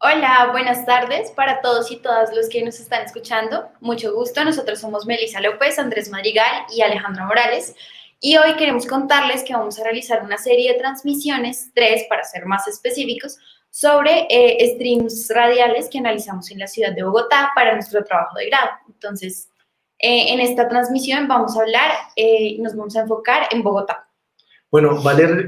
Hola, buenas tardes para todos y todas los que nos están escuchando. Mucho gusto, nosotros somos Melissa López, Andrés Madrigal y Alejandra Morales. Y hoy queremos contarles que vamos a realizar una serie de transmisiones, tres para ser más específicos, sobre streams radiales que analizamos en la ciudad de Bogotá para nuestro trabajo de grado. Entonces, en esta transmisión vamos a hablar, nos vamos a enfocar en Bogotá. Bueno,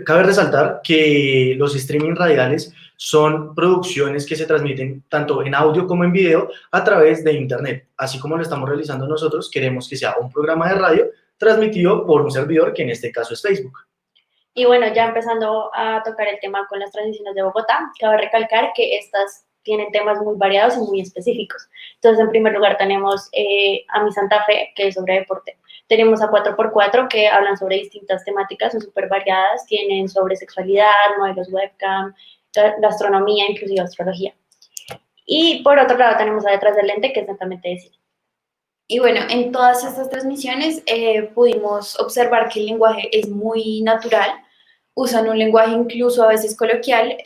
cabe resaltar que los streaming radiales son producciones que se transmiten tanto en audio como en video a través de Internet. Así como lo estamos realizando nosotros, queremos que sea un programa de radio transmitido por un servidor, que en este caso es Facebook. Y bueno, ya empezando a tocar el tema con las transmisiones de Bogotá, cabe recalcar que estas tienen temas muy variados y muy específicos. Entonces, en primer lugar, tenemos a Mi Santa Fe, que es sobre deporte. Tenemos a 4x4, que hablan sobre distintas temáticas, son súper variadas, tienen sobre sexualidad, modelos webcam, gastronomía, inclusive astrología. Y por otro lado, tenemos a Detrás del Lente, que es netamente de cine. Y bueno, en todas estas transmisiones pudimos observar que el lenguaje es muy natural, usan un lenguaje incluso a veces coloquial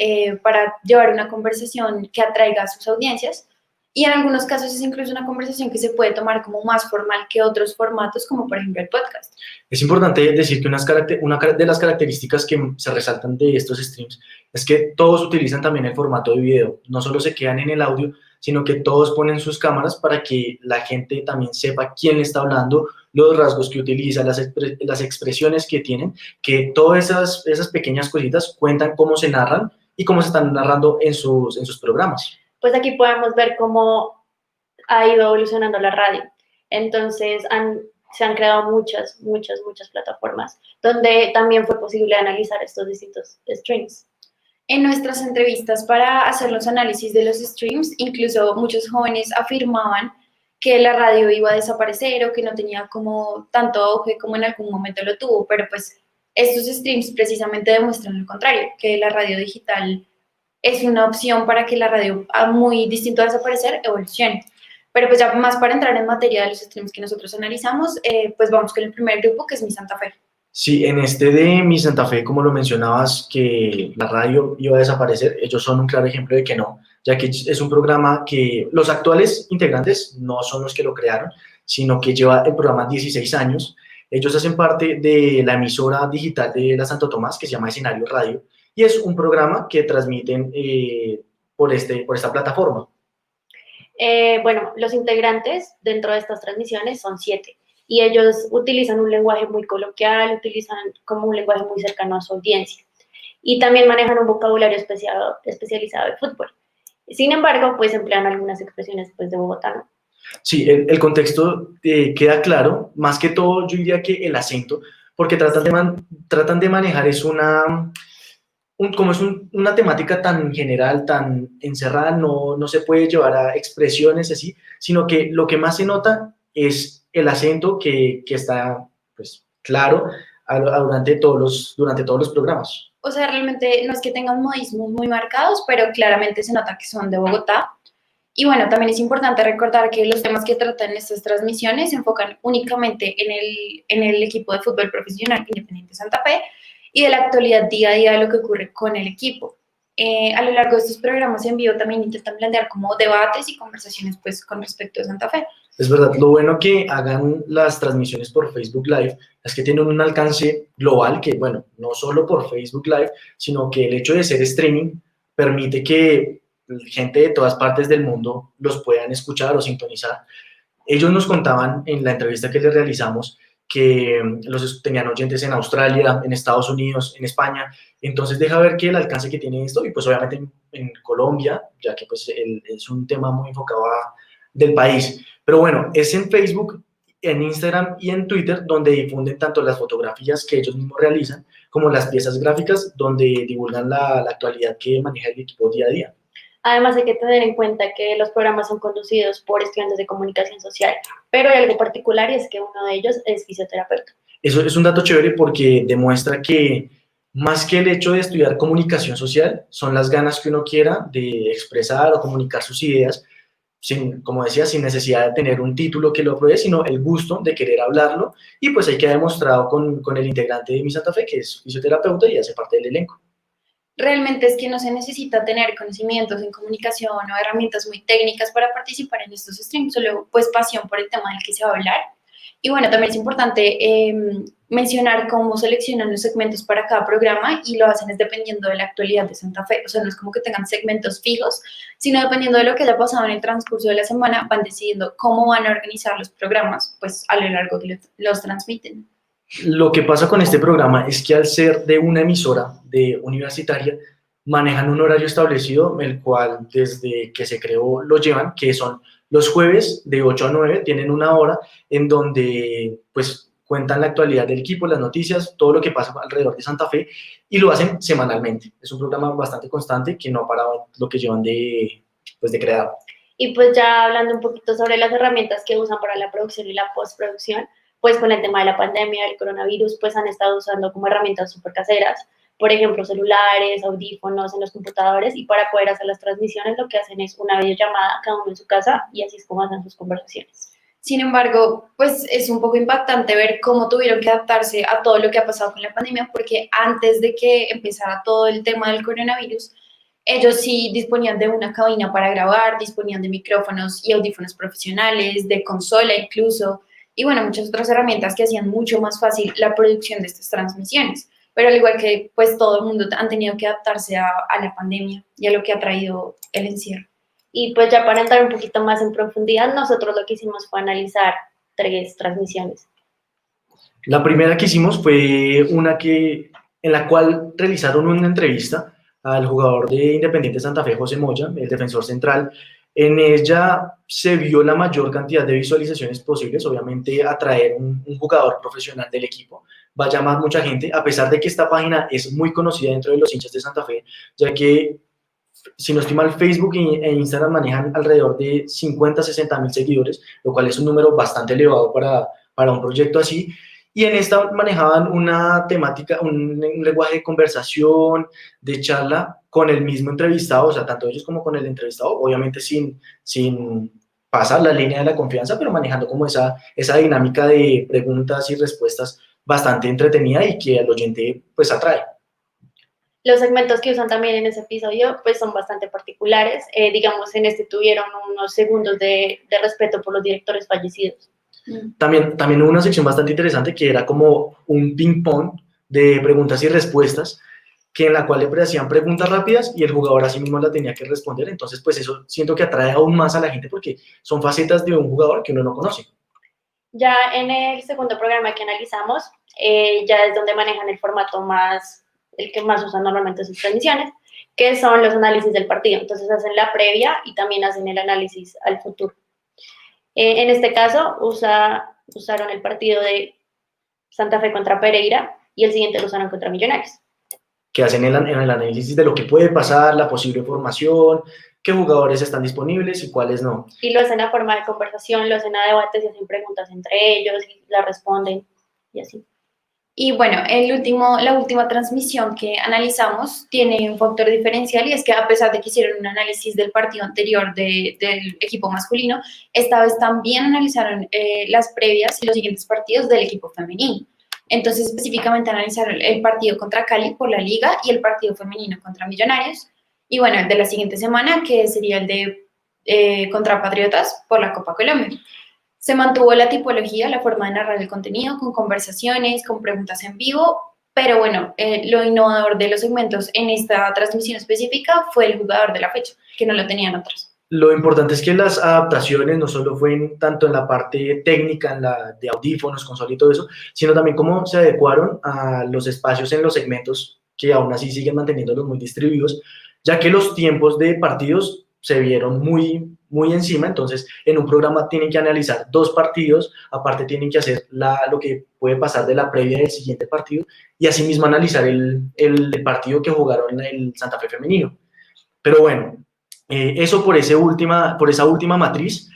para llevar una conversación que atraiga a sus audiencias, y en algunos casos es incluso una conversación que se puede tomar como más formal que otros formatos, como por ejemplo el podcast. Es importante decir que una de las características que se resaltan de estos streams es que todos utilizan también el formato de video. No solo se quedan en el audio, sino que todos ponen sus cámaras para que la gente también sepa quién le está hablando, los rasgos que utiliza, las expresiones que tienen, que todas esas pequeñas cositas cuentan cómo se narran y cómo se están narrando en sus programas. Pues aquí podemos ver cómo ha ido evolucionando la radio. Entonces, se han creado muchas plataformas donde también fue posible analizar estos distintos streams. En nuestras entrevistas para hacer los análisis de los streams, incluso muchos jóvenes afirmaban que la radio iba a desaparecer o que no tenía como tanto auge como en algún momento lo tuvo, pero pues estos streams precisamente demuestran lo contrario, que la radio digital es una opción para que la radio, muy distinto a desaparecer, evolucione. Pero pues ya más para entrar en materia de los streams que nosotros analizamos, pues vamos con el primer grupo, que es Mi Santa Fe. Sí, en este de Mi Santa Fe, como lo mencionabas, que la radio iba a desaparecer, ellos son un claro ejemplo de que no, ya que es un programa que los actuales integrantes no son los que lo crearon, sino que lleva el programa 16 años. Ellos hacen parte de la emisora digital de la Santo Tomás, que se llama Escenario Radio, y es un programa que transmiten por esta plataforma. Bueno, los integrantes dentro de estas transmisiones son 7 y ellos utilizan un lenguaje muy coloquial, utilizan como un lenguaje muy cercano a su audiencia y también manejan un vocabulario especializado de fútbol. Sin embargo, pues emplean algunas expresiones pues, de Bogotá, ¿no? Sí, el contexto queda claro, más que todo yo diría que el acento, porque tratan de manejar como es una temática tan general, tan encerrada, no se puede llevar a expresiones así, sino que lo que más se nota es el acento que está pues, claro durante todos los programas. O sea, realmente no es que tengan modismos muy marcados, pero claramente se nota que son de Bogotá. Y bueno, también es importante recordar que los temas que tratan estas transmisiones se enfocan únicamente en el equipo de fútbol profesional Independiente Santa Fe y de la actualidad día a día de lo que ocurre con el equipo. A lo largo de estos programas en vivo también intentan plantear como debates y conversaciones pues con respecto a Santa Fe. Es verdad, lo bueno que hagan las transmisiones por Facebook Live es que tienen un alcance global que, bueno, no solo por Facebook Live, sino que el hecho de ser streaming permite que gente de todas partes del mundo los puedan escuchar o sintonizar. Ellos nos contaban en la entrevista que les realizamos que tenían oyentes en Australia, en Estados Unidos, en España. Entonces deja ver que el alcance que tiene esto, y pues obviamente en Colombia, ya que pues es un tema muy enfocado del país. Pero bueno, es en Facebook, en Instagram y en Twitter donde difunden tanto las fotografías que ellos mismos realizan como las piezas gráficas donde divulgan la actualidad que maneja el equipo día a día. Además hay que tener en cuenta que los programas son conducidos por estudiantes de comunicación social, pero hay algo particular y es que uno de ellos es fisioterapeuta. Eso es un dato chévere porque demuestra que más que el hecho de estudiar comunicación social, son las ganas que uno quiera de expresar o comunicar sus ideas, como decía, sin necesidad de tener un título que lo apruebe, sino el gusto de querer hablarlo, y pues ahí queda demostrado con el integrante de Mi Santa Fe, que es fisioterapeuta y hace parte del elenco. realmente es que no se necesita tener conocimientos en comunicación o herramientas muy técnicas para participar en estos streams, solo pues pasión por el tema del que se va a hablar. Y bueno, también es importante mencionar cómo seleccionan los segmentos para cada programa y lo hacen es dependiendo de la actualidad de Santa Fe. O sea, no es como que tengan segmentos fijos, sino dependiendo de lo que haya pasado en el transcurso de la semana, van decidiendo cómo van a organizar los programas, pues a lo largo que los transmiten. Lo que pasa con este programa es que al ser de una emisora de universitaria, manejan un horario establecido, el cual desde que se creó lo llevan, que son los jueves de 8 a 9, tienen una hora en donde pues cuentan la actualidad del equipo, las noticias, todo lo que pasa alrededor de Santa Fe, y lo hacen semanalmente. Es un programa bastante constante que no ha parado lo que llevan pues de creado. Y pues ya hablando un poquito sobre las herramientas que usan para la producción y la postproducción, pues con el tema de la pandemia, del coronavirus, pues han estado usando como herramientas súper caseras, por ejemplo, celulares, audífonos en los computadores, y para poder hacer las transmisiones lo que hacen es una videollamada, cada uno en su casa, y así es como hacen sus conversaciones. Sin embargo, pues es un poco impactante ver cómo tuvieron que adaptarse a todo lo que ha pasado con la pandemia, porque antes de que empezara todo el tema del coronavirus, ellos sí disponían de una cabina para grabar, disponían de micrófonos y audífonos profesionales, de consola incluso, y bueno, muchas otras herramientas que hacían mucho más fácil la producción de estas transmisiones. Pero al igual que pues todo el mundo han tenido que adaptarse a la pandemia y a lo que ha traído el encierro. Y pues ya para entrar un poquito más en profundidad, nosotros lo que hicimos fue analizar 3 transmisiones. La primera que hicimos fue una en la cual realizaron una entrevista al jugador de Independiente Santa Fe, José Moya, el defensor central. En ella se vio la mayor cantidad de visualizaciones posibles, obviamente atraer un jugador profesional del equipo va a llamar mucha gente, a pesar de que esta página es muy conocida dentro de los hinchas de Santa Fe, ya que, si no estoy mal, Facebook e Instagram manejan alrededor de 50, 60 mil seguidores, lo cual es un número bastante elevado para un proyecto así. Y en esta manejaban una temática, un lenguaje de conversación, de charla con el mismo entrevistado, o sea, tanto ellos como con el entrevistado, obviamente sin pasar la línea de la confianza, pero manejando como esa dinámica de preguntas y respuestas bastante entretenida y que al oyente pues atrae. Los segmentos que usan también en ese episodio pues son bastante particulares. Digamos, en este tuvieron unos segundos de respeto por los directores fallecidos. También hubo una sección bastante interesante que era como un ping-pong de preguntas y respuestas, que en la cual le hacían preguntas rápidas y el jugador así mismo la tenía que responder. Entonces, pues eso siento que atrae aún más a la gente porque son facetas de un jugador que uno no conoce. Ya en el segundo programa que analizamos, ya es donde manejan el formato el que más usan normalmente sus transmisiones, que son los análisis del partido. Entonces hacen la previa y también hacen el análisis al futuro. En este caso, usaron el partido de Santa Fe contra Pereira y el siguiente lo usaron contra Millonarios. Que hacen el análisis de lo que puede pasar, la posible formación, qué jugadores están disponibles y cuáles no. Y lo hacen a forma de conversación, lo hacen a debates y hacen preguntas entre ellos y las responden y así. Y bueno, la última transmisión que analizamos tiene un factor diferencial y es que a pesar de que hicieron un análisis del partido anterior del equipo masculino, esta vez también analizaron las previas y los siguientes partidos del equipo femenino. Entonces, específicamente analizaron el partido contra Cali por la Liga y el partido femenino contra Millonarios. Y bueno, el de la siguiente semana, que sería el de contra Patriotas por la Copa Colombia. Se mantuvo la tipología, la forma de narrar el contenido, con conversaciones, con preguntas en vivo, pero bueno, lo innovador de los segmentos en esta transmisión específica fue el jugador de la fecha, que no lo tenían otros. Lo importante es que las adaptaciones no solo fueron tanto en la parte técnica, de audífonos, consola y todo eso, sino también cómo se adecuaron a los espacios en los segmentos que aún así siguen manteniéndolos muy distribuidos, ya que los tiempos de partidos se vieron muy encima. Entonces en un programa tienen que analizar 2 partidos, aparte tienen que hacer lo que puede pasar de la previa del siguiente partido y asimismo analizar el partido que jugaron el Santa Fe femenino. Pero bueno, eso por esa última matriz.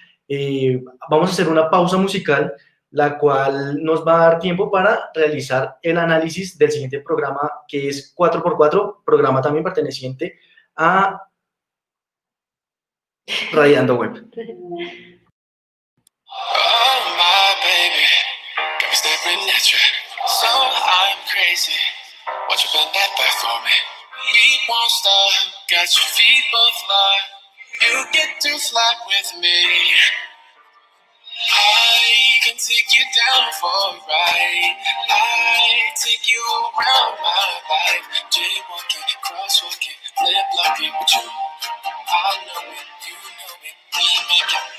Vamos a hacer una pausa musical, la cual nos va a dar tiempo para realizar el análisis del siguiente programa, que es 4x4, programa también perteneciente a Radiando Web. Oh my baby, got me staring at you. So I'm crazy. Won't you bend that back for me? We won't stop, got your feet both locked. You get to fly with me. I can take you down for a ride. I take you around my life. Jaywalking, crosswalking, flip locking with you. I know it, you know it. We make it.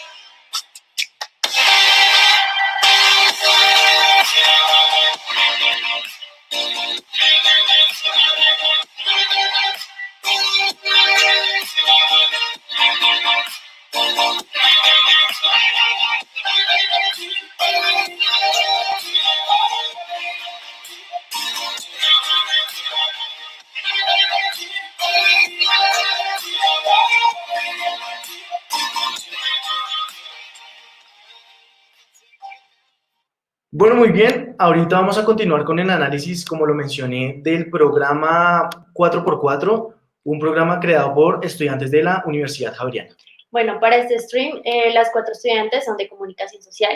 Bueno, muy bien. Ahorita vamos a continuar con el análisis, como lo mencioné, del programa 4x4, un programa creado por estudiantes de la Universidad Javeriana. Bueno, para este stream, las 4 estudiantes son de comunicación social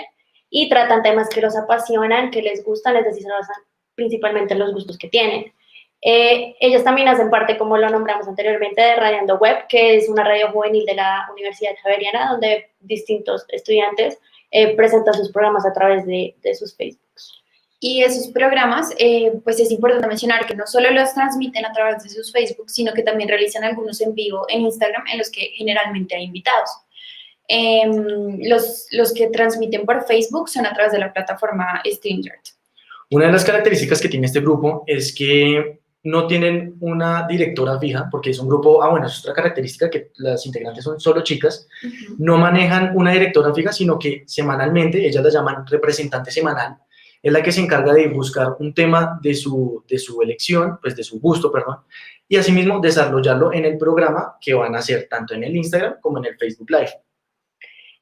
y tratan temas que los apasionan, que les gustan, es decir, se basan principalmente en los gustos que tienen. Ellos también hacen parte, como lo nombramos anteriormente, de Radiando Web, que es una radio juvenil de la Universidad Javeriana, donde distintos estudiantes presentan sus programas a través de sus Facebooks. Y esos programas, pues es importante mencionar que no solo los transmiten a través de sus Facebook, sino que también realizan algunos en vivo en Instagram, en los que generalmente hay invitados. Los que transmiten por Facebook son a través de la plataforma StreamYard. Una de las características que tiene este grupo es que no tienen una directora fija, porque es un grupo, bueno, es otra característica, que las integrantes son solo chicas, no manejan una directora fija, sino que semanalmente, ellas la llaman representante semanal, es la que se encarga de buscar un tema de su elección, pues de su gusto, perdón, y asimismo desarrollarlo en el programa que van a hacer tanto en el Instagram como en el Facebook Live.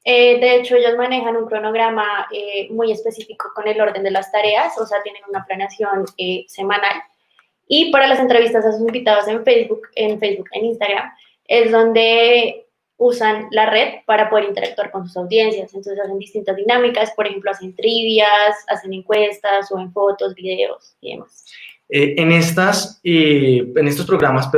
De hecho, ellos manejan un cronograma muy específico con el orden de las tareas, o sea, tienen una planeación semanal. Y para las entrevistas a sus invitados en Facebook, en Instagram, es donde usan la red para poder interactuar con sus audiencias. Entonces hacen distintas dinámicas, por ejemplo, hacen trivias, hacen encuestas, suben fotos, videos y demás. En estos programas,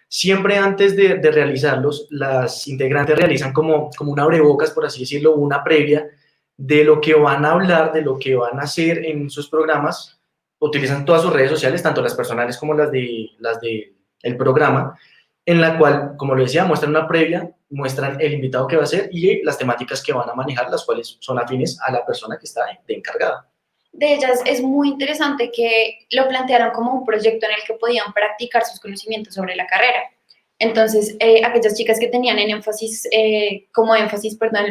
siempre antes de realizarlos, las integrantes realizan como una abrebocas, por así decirlo, una previa de lo que van a hablar, de lo que van a hacer en sus programas. Utilizan todas sus redes sociales, tanto las personales como las de el programa, en la cual, como lo decía, muestran una previa, muestran el invitado que va a ser y las temáticas que van a manejar, las cuales son afines a la persona que está de encargada. De ellas es muy interesante que lo plantearon como un proyecto en el que podían practicar sus conocimientos sobre la carrera. Entonces, aquellas chicas que tenían en énfasis, el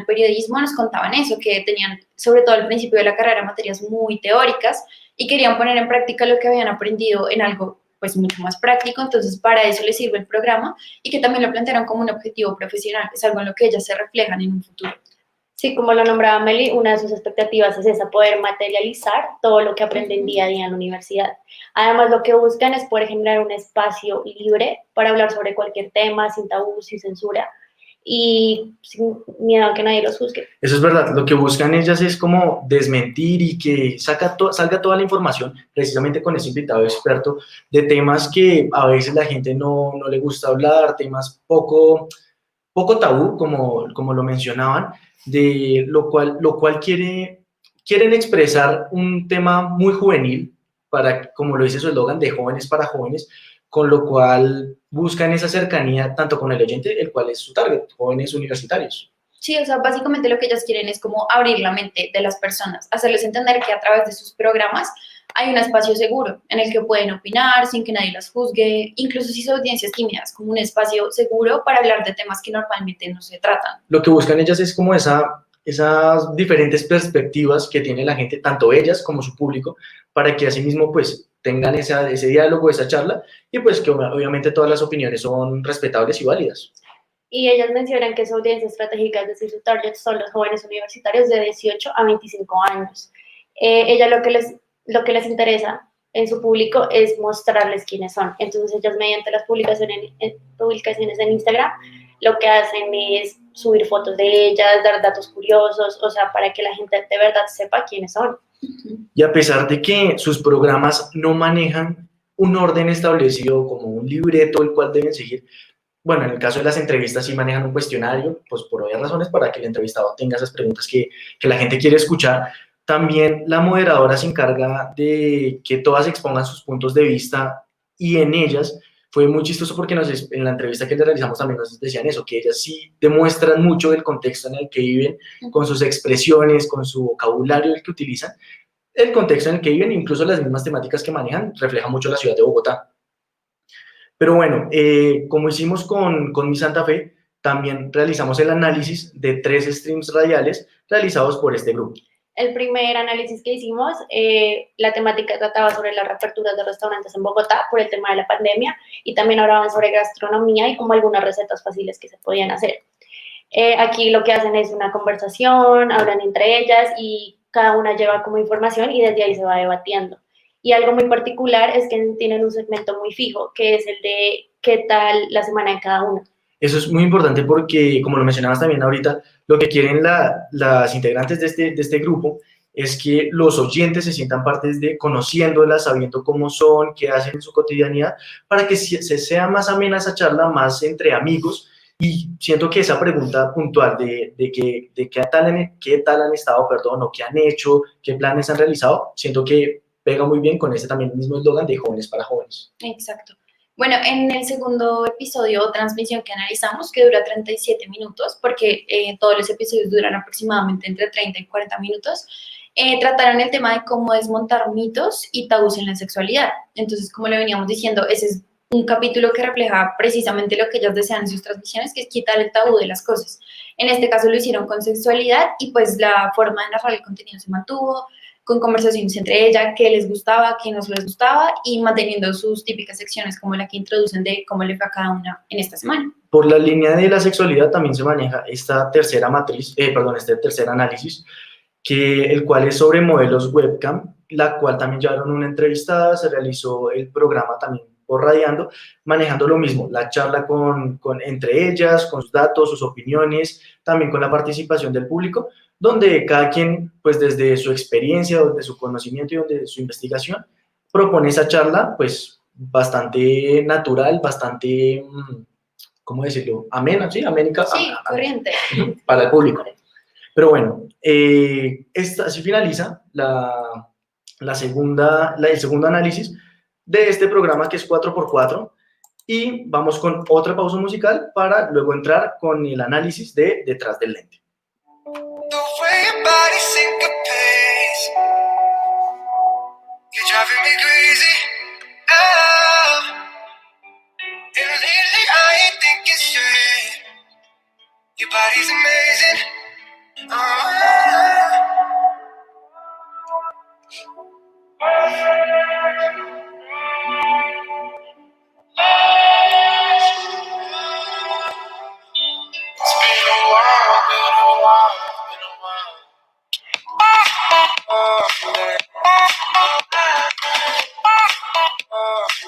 periodismo, nos contaban eso, que tenían, sobre todo al principio de la carrera, materias muy teóricas y querían poner en práctica lo que habían aprendido en algo pues mucho más práctico. Entonces, para eso les sirve el programa y que también lo plantearon como un objetivo profesional, es algo en lo que ellas se reflejan en un futuro. Sí, como lo nombraba Meli, una de sus expectativas es esa, poder materializar todo lo que aprenden día a día en la universidad. Además, lo que buscan es poder generar un espacio libre para hablar sobre cualquier tema, sin tabú, sin censura y sin miedo a que nadie los juzgue. Eso es verdad, lo que buscan ellas es como desmentir y que salga toda la información, precisamente con ese invitado experto, de temas que a veces la gente no le gusta hablar, temas poco tabú, como lo mencionaban, de lo cual quieren expresar un tema muy juvenil, como lo dice su eslogan, de jóvenes para jóvenes, con lo cual buscan esa cercanía tanto con el oyente, el cual es su target, jóvenes universitarios. Sí, o sea, básicamente lo que ellas quieren es como abrir la mente de las personas, hacerles entender que a través de sus programas hay un espacio seguro en el que pueden opinar sin que nadie las juzgue, incluso si son audiencias tímidas, como un espacio seguro para hablar de temas que normalmente no se tratan. Lo que buscan ellas es como esas diferentes perspectivas que tiene la gente, tanto ellas como su público, para que asimismo pues tengan ese diálogo, esa charla, y pues que obviamente todas las opiniones son respetables y válidas. Y ellas mencionan que su audiencia estratégica, es decir, su target, son los jóvenes universitarios de 18 a 25 años. Ellas lo que les interesa en su público es mostrarles quiénes son. Entonces ellas, mediante las publicaciones en Instagram, lo que hacen es subir fotos de ellas, dar datos curiosos, o sea, para que la gente de verdad sepa quiénes son. Y a pesar de que sus programas no manejan un orden establecido, como un libreto el cual deben seguir. Bueno, en el caso de las entrevistas sí manejan un cuestionario, pues por obvias razones, para que el entrevistado tenga esas preguntas que la gente quiere escuchar. También la moderadora se encarga de que todas expongan sus puntos de vista y en ellas fue muy chistoso porque en la entrevista que le realizamos también nos decían eso, que ellas sí demuestran mucho el contexto en el que viven, con sus expresiones, con su vocabulario el que utilizan, el contexto en el que viven, incluso las mismas temáticas que manejan, refleja mucho la ciudad de Bogotá. Pero bueno, como hicimos con Mi Santa Fe, también realizamos el análisis de 3 streams radiales realizados por este grupo. El primer análisis que hicimos, la temática trataba sobre las reaperturas de restaurantes en Bogotá por el tema de la pandemia y también hablaban sobre gastronomía y como algunas recetas fáciles que se podían hacer. Aquí lo que hacen es una conversación, hablan entre ellas y cada una lleva como información y desde ahí se va debatiendo. Y algo muy particular es que tienen un segmento muy fijo, que es el de qué tal la semana de cada una. Eso es muy importante porque, como lo mencionabas también ahorita, lo que quieren las integrantes de este grupo es que los oyentes se sientan partes de conociéndolas, sabiendo cómo son, qué hacen en su cotidianidad, para que se sea más amena esa charla, más entre amigos. Y siento que esa pregunta puntual de qué tal han estado, perdón, o qué han hecho, qué planes han realizado, siento que pega muy bien con ese también mismo eslogan de jóvenes para jóvenes. Exacto. Bueno, en el segundo episodio o transmisión que analizamos, que dura 37 minutos, porque todos los episodios duran aproximadamente entre 30 y 40 minutos, trataron el tema de cómo desmontar mitos y tabús en la sexualidad. Entonces, como le veníamos diciendo, ese es un capítulo que refleja precisamente lo que ellas desean en sus transmisiones, que es quitar el tabú de las cosas. En este caso lo hicieron con sexualidad y pues la forma de narrar el contenido se mantuvo, con conversaciones entre ella, qué les gustaba, qué no les gustaba y manteniendo sus típicas secciones como la que introducen de cómo le fue a cada una en esta semana. Por la línea de la sexualidad también se maneja esta tercera matriz, este tercer análisis, el cual es sobre modelos webcam, la cual también llevaron una entrevistada, se realizó el programa también por Radiando, manejando lo mismo, la charla entre ellas, con sus datos, sus opiniones, también con la participación del público, donde cada quien, pues desde su experiencia, desde su conocimiento y desde su investigación, propone esa charla, pues bastante natural, bastante, ¿cómo decirlo? Amena, ¿sí? Aménica. Sí, corriente. Para el público. Pero bueno, así finaliza el segundo análisis de este programa que es 4x4 y vamos con otra pausa musical para luego entrar con el análisis de Detrás del Lente. Your body's amazing. It's been a while, been a while, been a while. Oh, yeah. Oh, yeah.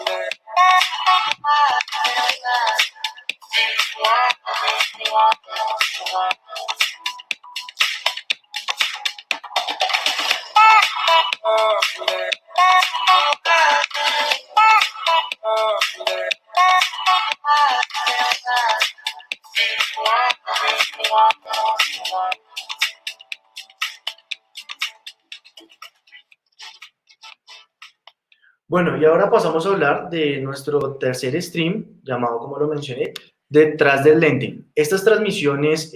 Bueno, y ahora pasamos a hablar de nuestro tercer stream, llamado, como lo mencioné, Detrás del Lente. Estas transmisiones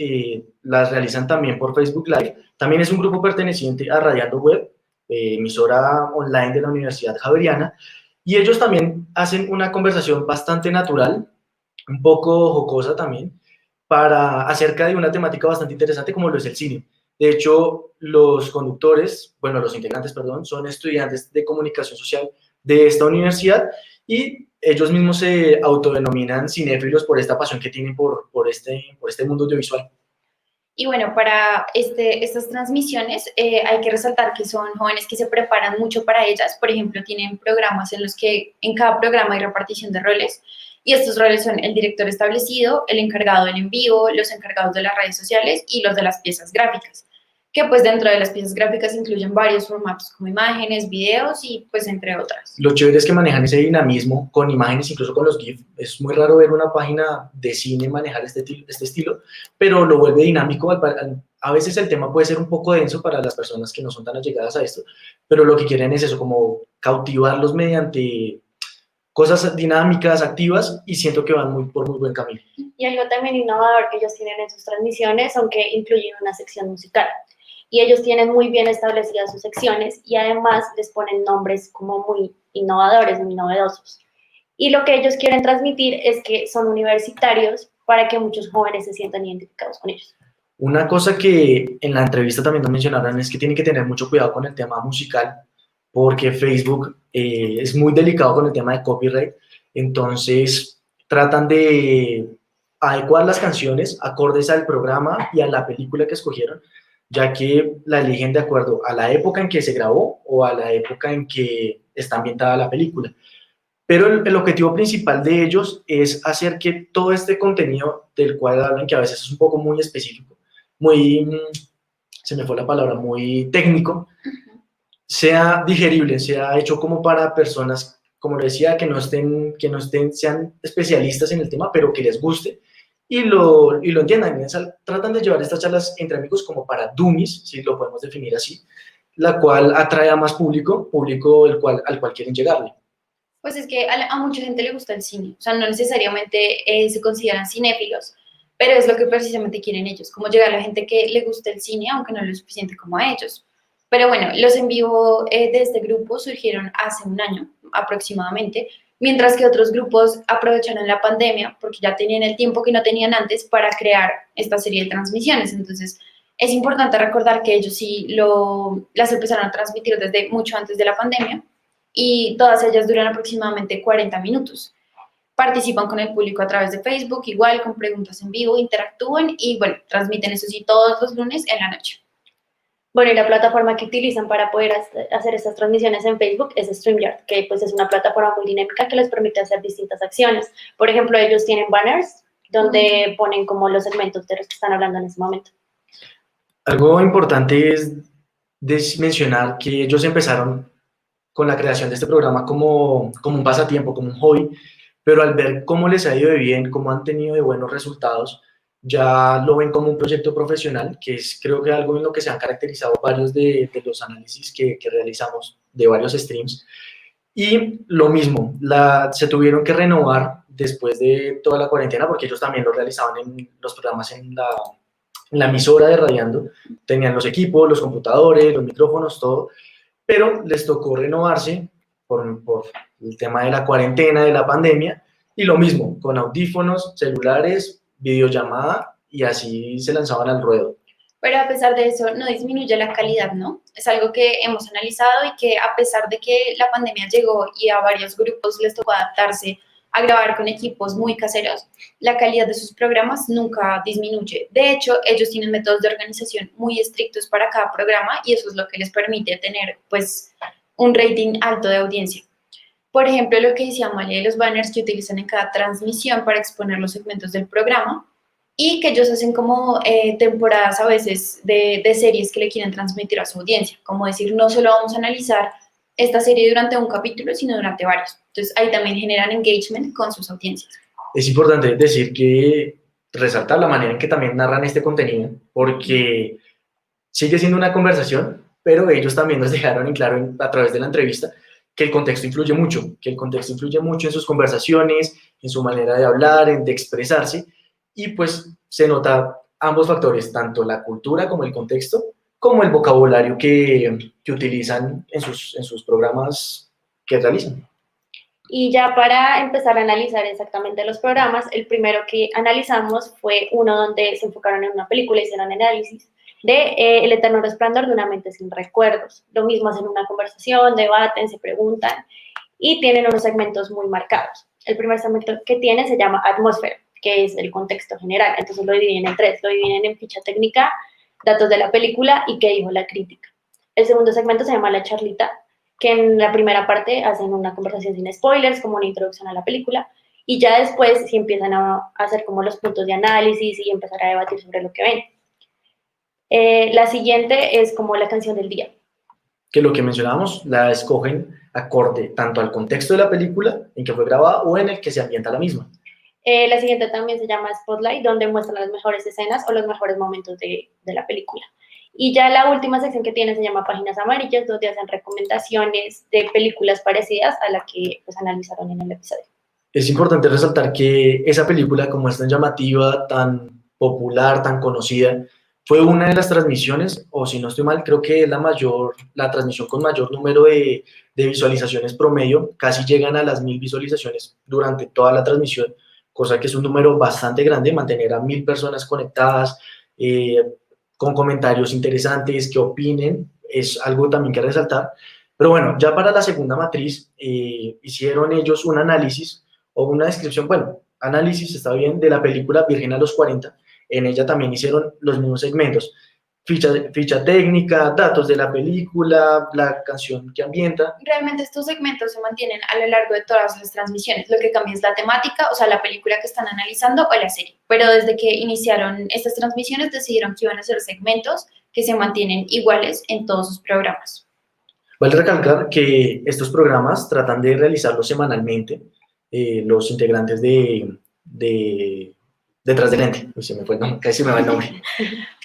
las realizan también por Facebook Live. También es un grupo perteneciente a Radiando Web, emisora online de la Universidad Javeriana, y ellos también hacen una conversación bastante natural, un poco jocosa también, acerca de una temática bastante interesante como lo es el cine. De hecho, los integrantes, son estudiantes de comunicación social de esta universidad y ellos mismos se autodenominan cinéfilos por esta pasión que tienen por este mundo audiovisual. Y bueno, para estas transmisiones hay que resaltar que son jóvenes que se preparan mucho para ellas. Por ejemplo, tienen programas en los que en cada programa hay repartición de roles y estos roles son el director establecido, el encargado del en vivo, los encargados de las redes sociales y los de las piezas gráficas. que pues dentro de las piezas gráficas incluyen varios formatos como imágenes, videos y pues entre otras. Lo chévere es que manejan ese dinamismo con imágenes, incluso con los GIF. Es muy raro ver una página de cine manejar este estilo, pero lo vuelve dinámico. A veces el tema puede ser un poco denso para las personas que no son tan allegadas a esto, pero lo que quieren es eso, como cautivarlos mediante cosas dinámicas, activas, y siento que van por muy buen camino. Y algo también innovador que ellos tienen en sus transmisiones son que incluyen una sección musical. Y ellos tienen muy bien establecidas sus secciones y además les ponen nombres como muy innovadores, muy novedosos. Y lo que ellos quieren transmitir es que son universitarios para que muchos jóvenes se sientan identificados con ellos. Una cosa que en la entrevista también nos mencionaron es que tienen que tener mucho cuidado con el tema musical, porque Facebook es muy delicado con el tema de copyright, entonces tratan de adecuar las canciones acordes al programa y a la película que escogieron, ya que la eligen de acuerdo a la época en que se grabó o a la época en que está ambientada la película. Pero el objetivo principal de ellos es hacer que todo este contenido del cual hablan, que a veces es un poco muy específico, muy, se me fue la palabra, muy técnico, sea digerible, sea hecho como para personas, como lo decía, que no estén, sean especialistas en el tema, pero que les guste y lo entiendan. Tratan de llevar estas charlas entre amigos como para dummies, si lo podemos definir así, la cual atrae a más público al cual quieren llegarle. Pues es que a mucha gente le gusta el cine, o sea, no necesariamente se consideran cinéfilos, pero es lo que precisamente quieren ellos, como llegar a la gente que le gusta el cine, aunque no lo suficiente como a ellos. Pero bueno, los en vivo de este grupo surgieron hace un año aproximadamente, mientras que otros grupos aprovecharon la pandemia porque ya tenían el tiempo que no tenían antes para crear esta serie de transmisiones. Entonces, es importante recordar que ellos sí las empezaron a transmitir desde mucho antes de la pandemia y todas ellas duran aproximadamente 40 minutos. Participan con el público a través de Facebook, igual con preguntas en vivo, interactúan y bueno, transmiten eso sí todos los lunes en la noche. Bueno, y la plataforma que utilizan para poder hacer estas transmisiones en Facebook es StreamYard, que pues es una plataforma muy dinámica que les permite hacer distintas acciones. Por ejemplo, ellos tienen banners donde ponen como los segmentos de los que están hablando en ese momento. Algo importante es mencionar que ellos empezaron con la creación de este programa como un pasatiempo, como un hobby, pero al ver cómo les ha ido de bien, cómo han tenido de buenos resultados, ya lo ven como un proyecto profesional, que es creo que algo en lo que se han caracterizado varios de los análisis que realizamos de varios streams. Y lo mismo, se tuvieron que renovar después de toda la cuarentena, porque ellos también lo realizaban en los programas en la emisora de Radiando, tenían los equipos, los computadores, los micrófonos, todo, pero les tocó renovarse por el tema de la cuarentena, de la pandemia, y lo mismo, con audífonos, celulares, videollamada, y así se lanzaban al ruedo. Pero a pesar de eso, no disminuye la calidad, ¿no? Es algo que hemos analizado y que a pesar de que la pandemia llegó y a varios grupos les tocó adaptarse a grabar con equipos muy caseros, la calidad de sus programas nunca disminuye. De hecho, ellos tienen métodos de organización muy estrictos para cada programa y eso es lo que les permite tener, pues, un rating alto de audiencia. Por ejemplo, lo que decía Amalia de los banners que utilizan en cada transmisión para exponer los segmentos del programa y que ellos hacen como temporadas a veces de series que le quieren transmitir a su audiencia, como decir, no solo vamos a analizar esta serie durante un capítulo, sino durante varios. Entonces, ahí también generan engagement con sus audiencias. Es importante decir que resaltar la manera en que también narran este contenido, porque sigue siendo una conversación, pero ellos también nos dejaron en claro a través de la entrevista que el contexto influye mucho, en sus conversaciones, en su manera de hablar, de expresarse, y pues se nota ambos factores, tanto la cultura como el contexto, como el vocabulario que utilizan en sus programas que realizan. Y ya para empezar a analizar exactamente los programas, el primero que analizamos fue uno donde se enfocaron en una película, hicieron análisis de El eterno resplandor de una mente sin recuerdos. Lo mismo hacen una conversación, debaten, se preguntan y tienen unos segmentos muy marcados. El primer segmento que tiene se llama atmósfera, que es el contexto general. Entonces lo dividen en tres, lo dividen en ficha técnica, datos de la película y qué dijo la crítica. El segundo segmento se llama la charlita, que en la primera parte hacen una conversación sin spoilers, como una introducción a la película, y ya después sí empiezan a hacer como los puntos de análisis y empezar a debatir sobre lo que ven. La siguiente es como la canción del día. Que lo que mencionábamos, la escogen acorde tanto al contexto de la película en que fue grabada o en el que se ambienta la misma. La siguiente también se llama Spotlight, donde muestran las mejores escenas o los mejores momentos de la película. Y ya la última sección que tiene se llama Páginas Amarillas, donde hacen recomendaciones de películas parecidas a la que pues, analizaron en el episodio. Es importante resaltar que esa película, como es tan llamativa, tan popular, tan conocida, fue una de las transmisiones, o si no estoy mal, creo que es la transmisión con mayor número de visualizaciones promedio, casi llegan a las 1000 visualizaciones durante toda la transmisión, cosa que es un número bastante grande, mantener a 1000 personas conectadas, con comentarios interesantes, que opinen, es algo también que resaltar. Pero bueno, ya para la segunda matriz, hicieron ellos un análisis o una descripción, bueno, análisis, está bien, de la película Virgen a los 40. En ella también hicieron los mismos segmentos, ficha técnica, datos de la película, la canción que ambienta. Realmente estos segmentos se mantienen a lo largo de todas las transmisiones. Lo que cambia es la temática, o sea, la película que están analizando o la serie. Pero desde que iniciaron estas transmisiones decidieron que iban a ser segmentos que se mantienen iguales en todos sus programas. Vale recalcar que estos programas tratan de realizarlos semanalmente, los integrantes de Detrás del Lente. Uy, se me fue el nombre, casi me va el nombre.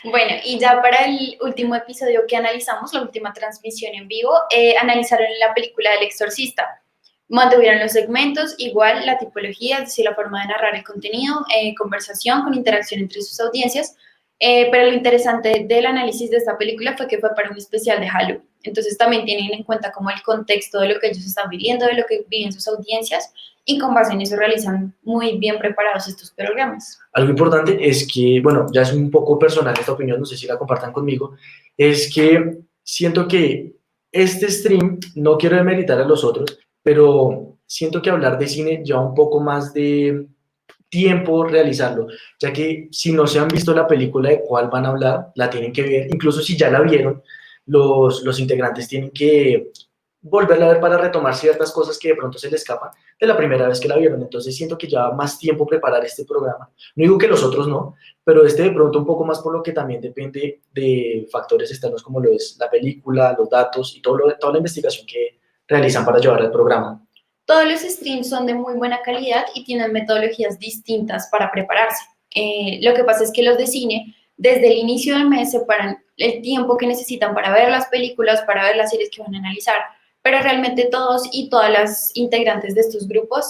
Bueno, y ya para el último episodio que analizamos, la última transmisión en vivo, analizaron la película del Exorcista. Mantuvieron los segmentos, igual la tipología, es decir, la forma de narrar el contenido, conversación con interacción entre sus audiencias, pero lo interesante del análisis de esta película fue que fue para un especial de Halloween. Entonces también tienen en cuenta como el contexto de lo que ellos están viviendo, de lo que viven sus audiencias, y con base en eso realizan muy bien preparados estos programas. Algo importante es que, bueno, ya es un poco personal esta opinión, no sé si la compartan conmigo, es que siento que este stream, no quiero demeritar a los otros, pero siento que hablar de cine lleva un poco más de tiempo realizarlo, ya que si no se han visto la película de cuál van a hablar, la tienen que ver, incluso si ya la vieron, los integrantes tienen que volverla a ver para retomar ciertas cosas que de pronto se les escapan de la primera vez que la vieron. Entonces siento que lleva más tiempo preparar este programa. No digo que los otros no, pero este de pronto un poco más, por lo que también depende de factores externos como lo es la película, los datos y toda la investigación que realizan para llevar el programa. Todos los streams son de muy buena calidad y tienen metodologías distintas para prepararse. Lo que pasa es que los de cine, desde el inicio del mes, separan el tiempo que necesitan para ver las películas, para ver las series que van a analizar, pero realmente todos y todas las integrantes de estos grupos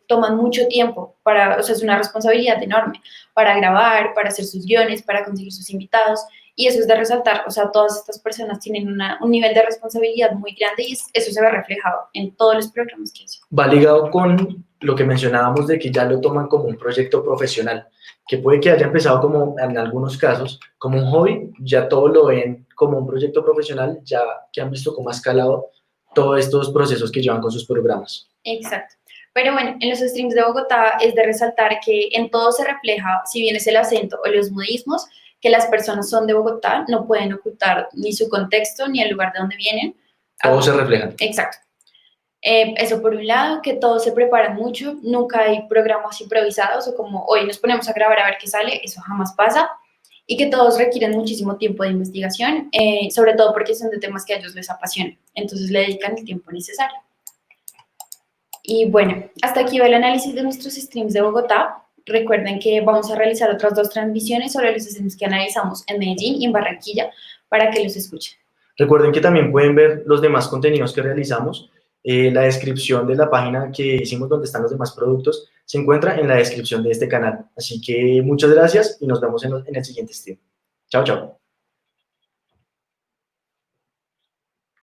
toman mucho tiempo, o sea, es una responsabilidad enorme para grabar, para hacer sus guiones, para conseguir sus invitados, y eso es de resaltar, o sea, todas estas personas tienen un nivel de responsabilidad muy grande y eso se ve reflejado en todos los programas que hacen. Va ligado con lo que mencionábamos de que ya lo toman como un proyecto profesional, que puede que haya empezado como, en algunos casos, como un hobby, ya todo lo ven como un proyecto profesional, ya que han visto cómo ha escalado todos estos procesos que llevan con sus programas. Exacto. Pero bueno, en los streams de Bogotá es de resaltar que en todo se refleja, si bien es el acento o los modismos, que las personas son de Bogotá, no pueden ocultar ni su contexto ni el lugar de donde vienen. Todos se reflejan. Exacto. Eso por un lado, que todos se preparan mucho, nunca hay programas improvisados o como hoy nos ponemos a grabar a ver qué sale, eso jamás pasa, y que todos requieren muchísimo tiempo de investigación, sobre todo porque son de temas que a ellos les apasionan, entonces le dedican el tiempo necesario. Y bueno, hasta aquí va el análisis de nuestros streams de Bogotá. Recuerden que vamos a realizar otras 2 transmisiones sobre los streams que analizamos en Medellín y en Barranquilla para que los escuchen. Recuerden que también pueden ver los demás contenidos que realizamos. La descripción de la página que hicimos donde están los demás productos se encuentra en la descripción de este canal. Así que muchas gracias y nos vemos en el siguiente stream. Chao, chao.